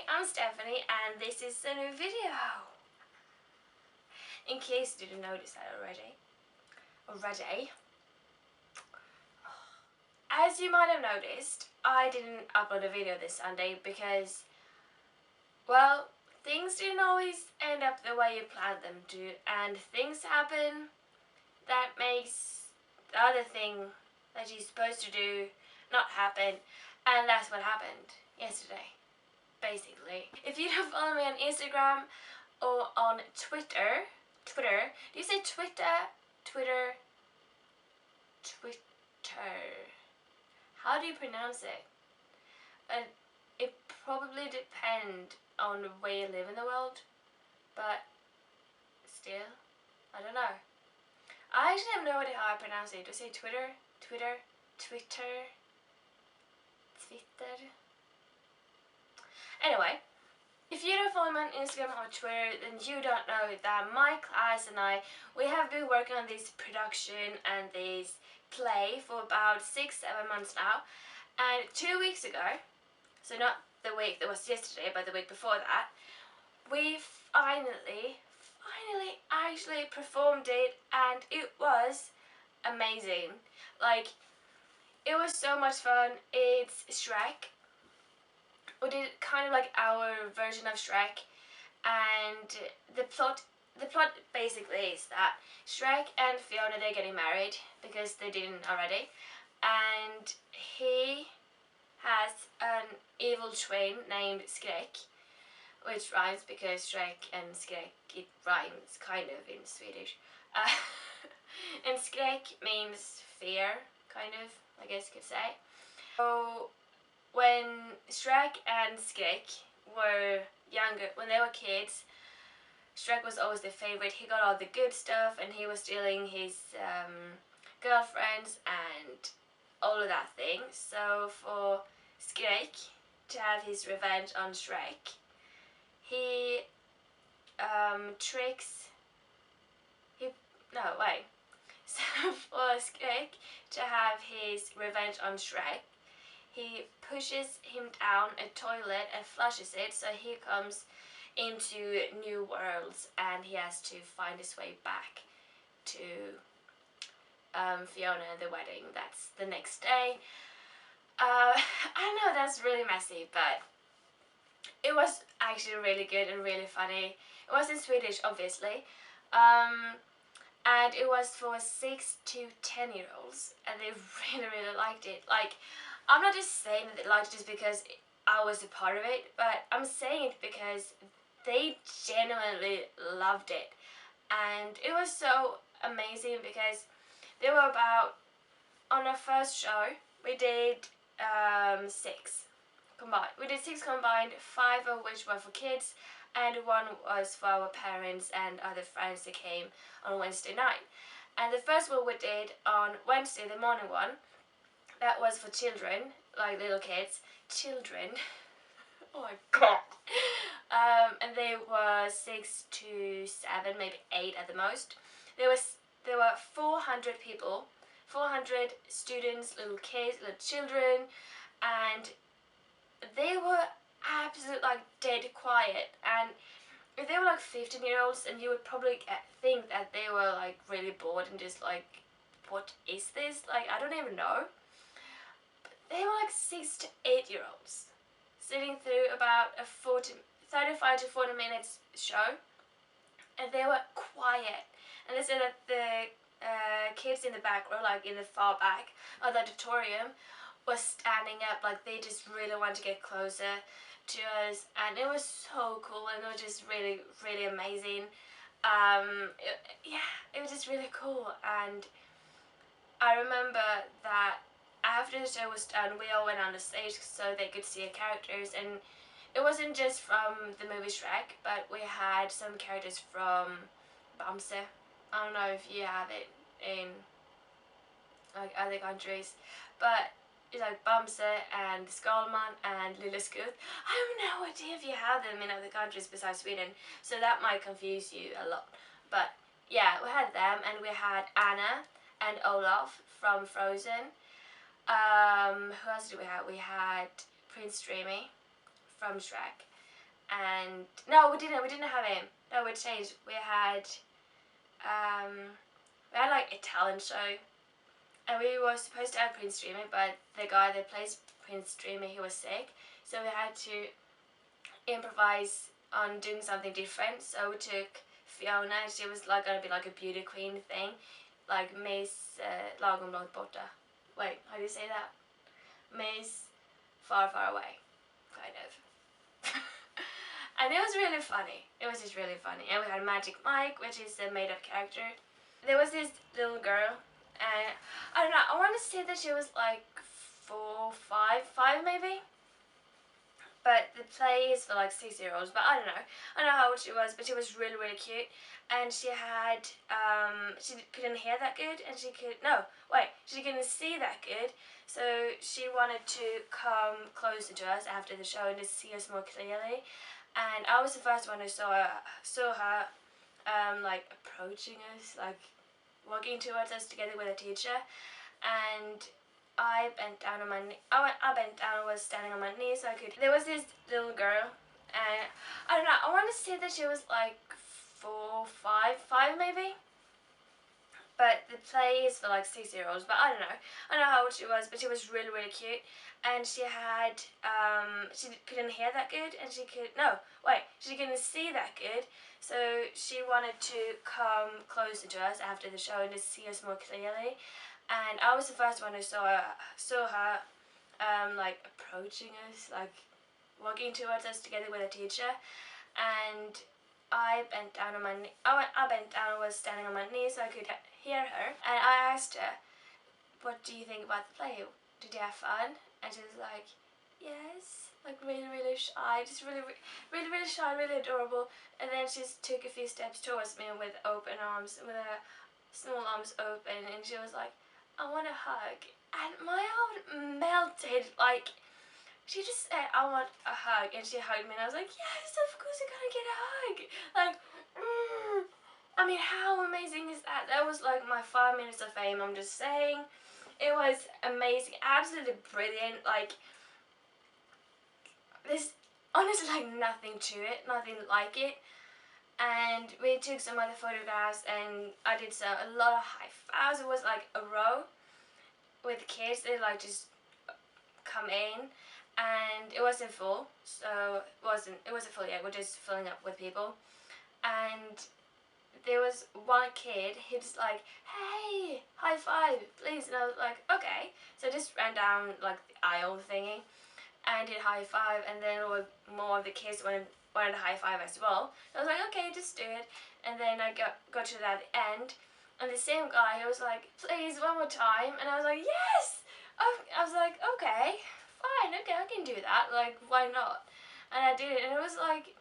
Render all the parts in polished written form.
I'm Stephanie and this is a new video. In case you didn't notice that already. As you might have noticed, I didn't upload a video this Sunday because, well, things didn't always end up the way you planned them to, and things happen that makes the other thing that you're supposed to do not happen, and that's what happened yesterday. Basically, if you don't follow me on Instagram or on Twitter, do you say Twitter? How do you pronounce it? It probably depends on where you live in the world, but still, I don't know. I actually have no idea how I pronounce it. Do I say Twitter? Anyway, if you don't follow me on Instagram or Twitter, then you don't know that my class and I, we have been working on this production and this play for about 6-7 months now. And 2 weeks ago, so not the week that was yesterday, but the week before that, we finally actually performed it, and it was amazing. Like, it was so much fun. It's Shrek. We did kind of like our version of Shrek, and the plot basically is that Shrek and Fiona, they're getting married because they didn't already, and he has an evil twin named Shrek, which rhymes because Shrek and Shrek, it rhymes kind of in Swedish. And Shrek means fear, kind of, I guess you could say. So when Shrek and Shrek were younger, when they were kids, Shrek was always the favorite. He got all the good stuff and he was stealing his girlfriends and all of that thing. So for Shrek to have his revenge on Shrek, he So for Shrek to have his revenge on Shrek, he pushes him down a toilet and flushes it, so he comes into new worlds and he has to find his way back to Fiona and the wedding. That's the next day. I know that's really messy, but it was actually really good and really funny. It was in Swedish, obviously. And it was for 6 to 10-year-olds, and they really liked it. Like, I'm not just saying that they liked it just because I was a part of it, but I'm saying it because they genuinely loved it. And it was so amazing because they were about, on our first show, we did 6 combined. We did 6 combined, 5 of which were for kids, and 1 was for our parents and other friends that came on Wednesday night. And the first one we did on Wednesday, the morning one, that was for children, like little kids. Children. Oh my god. And they were 6 to 7, maybe 8 at the most. There were 400 people, 400 students, little kids, little children, and they were absolute like dead quiet. And if they were like 15-year-olds, and you would probably think that they were like really bored and just like, what is this? Like, I don't even know. But they were like 6 to 8-year-olds sitting through about a 35 to 40 minutes show, and they were quiet. And they said that the kids in the back, or like in the far back of the auditorium, was standing up, like they just really wanted to get closer to us, and it was so cool, and it was just really amazing. It was just really cool. And I remember that after the show was done, we all went on the stage so they could see the characters, and it wasn't just from the movie Shrek, but we had some characters from Bamse. I don't know if you have it in like other countries, but it's like Bamse and Skalman and Lille Skutt. I have no idea if you have them in other countries besides Sweden, so that might confuse you a lot. But yeah, we had them, and we had Anna and Olaf from Frozen. Who else did we have? We had Prince Dreamy from Shrek. and no, we didn't have him. No, we changed. We had like a talent show, and we were supposed to have Prince Dreamer, but the guy that plays Prince Dreamer, he was sick, so we had to improvise on doing something different. So we took Fiona, and she was like gonna be like a beauty queen thing, like Miss lagom långt borta. Wait, how do you say that? Miss far, far away, kind of. And it was really funny. It was just really funny. And we had Magic Mike, which is a made-up character. There was this little girl, and I don't know, I want to say that she was like 4, 5 maybe. But the play is for like 6-year-olds, but I don't know. I don't know how old she was, but she was really, really cute. And she had, she couldn't hear that good, and she couldn't see that good. So she wanted to come closer to us after the show and to see us more clearly. And I was the first one who saw her like approaching us, like walking towards us together with a teacher. And I bent down on my knee. I bent down and was standing on my knees so I could. There was this little girl, and I don't know, I want to say that she was like 4, 5 maybe. But the play is for like 6-year-olds, but I don't know. I don't know how old she was, but she was really, really cute. And she had, she couldn't hear that good, and she couldn't see that good. So she wanted to come closer to us after the show and to see us more clearly. And I was the first one who saw her like approaching us, like walking towards us together with a teacher. And I bent down on my knee. I bent down and was standing on my knees so I could hear her. And I asked her, "What do you think about the play? Did you have fun?" And she was like, "Yes." Like really, really shy, just really, really, really shy, really adorable. And then she just took a few steps towards me with open arms, with her small arms open, and she was like, "I want a hug." And my heart melted. Like, she just said, "I want a hug," and she hugged me, and I was like, "Yes, of course you're gonna get a hug." Like, I mean, how amazing is that? That was like my 5 minutes of fame, I'm just saying. It was amazing, absolutely brilliant. Like, there's honestly like nothing to it, nothing like it. And we took some other photographs, and I did a lot of high fives. It was like a row with kids. They like just come in, and it wasn't full, so it wasn't full yet. We're just filling up with people. And there was one kid, he was like, "Hey, high five, please." And I was like, "Okay." So I just ran down like the aisle thingy and did high five, and then more of the kids wanted a high five as well. So I was like, "Okay, just do it." And then I got to that end, and the same guy, he was like, "Please, one more time." And I was like, "Yes!" I was like, "Okay, fine, okay, I can do that. Like, why not?" And I did it, and it was like,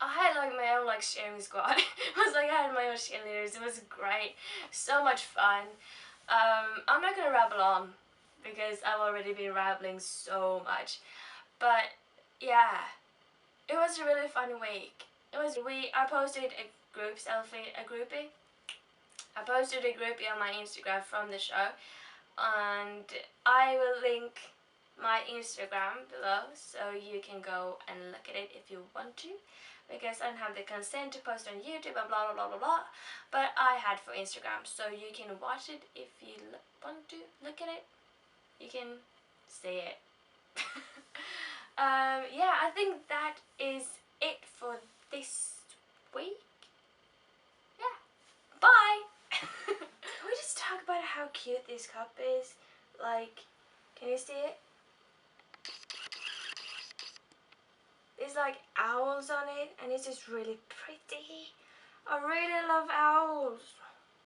I had like my own like cheering squad. It was like I had my own cheerleaders. It was great, so much fun. I'm not gonna rabble on because I've already been rambling so much, but yeah, it was a really fun week. I posted a group selfie, a groupie. I posted a groupie on my Instagram from the show, and I will link my Instagram below so you can go and look at it if you want to, because I don't have the consent to post on YouTube and blah blah blah blah blah, but I had for Instagram, so you can watch it if you want to look at it. You can see it. Yeah, I think that is it for this week. Yeah, bye. Can we just talk about how cute this cup is? Like, can you see it? There's like owls on it, and it's just really pretty. I really love owls.